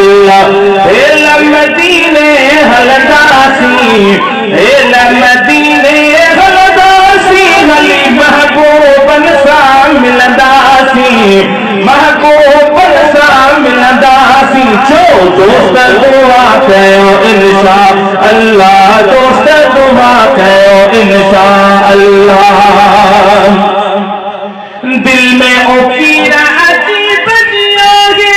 अल्लाह मदीने हलदासी मदीने हलदासी हली महबूबन सा मिलदासी महबूबन सा मिलदासी छो दोस्त दुआ कयो इंशा अल्लाह दोस्त दुआ कयो इंशा अल्लाह दिल में ओकीरा अजीब जिया है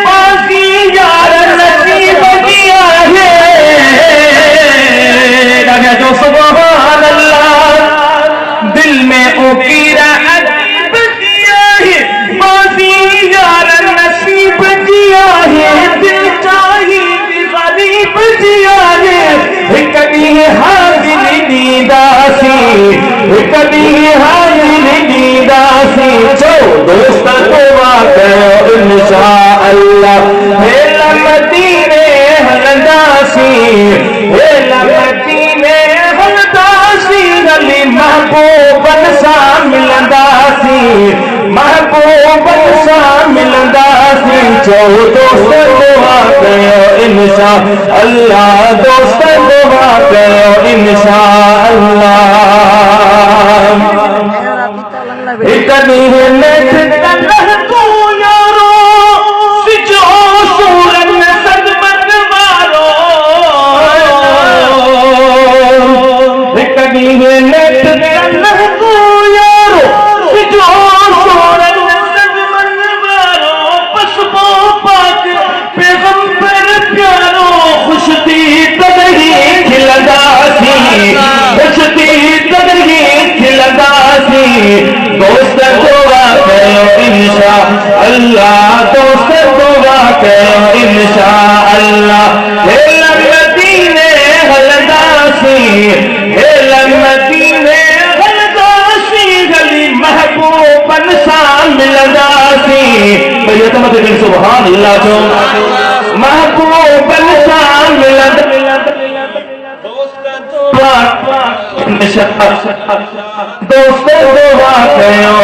बाकी यार नसीब जिया है लगा जो सुभान अल्लाह दिल में ओकीरा अजीब जिया है बाकी यार नसीब जिया है दिल चाहिए गरीब जिया है कभी हाजिर दीदासी कभी हाजिर दीदासी छो दोस्त दुआ कयो इंशा अल्लाह मदीने हलदासी मदीने हलदासी गली महबूबन सा मिलंदासी महबूबन सा मिलंदासी छो दोस्त दुआ कयो इंशा अल्लाह दोस्त दुआ कयो इंशा अल्लाह कभी नेठ कलह को यारो सिजो सूरन सदमत मारो कभी नेठ कलह को यारो सिजो सूरन सदमत मारो पसपो पाक पैगंबर प्यारो खुश थी तदही खिलदासी खुश थी तदही खिलदासी दोस्त दुआ कयो इंशा अल्लाह दोस्त दुआ कयो इंशा अल्लाह मदीने हलदासी मदीने हलदासी गली महबूबन सा मिलदासी भैया तो मत सुभान अल्लाह जो महबूबन सा मिलदासी दोस्त दुआ कयो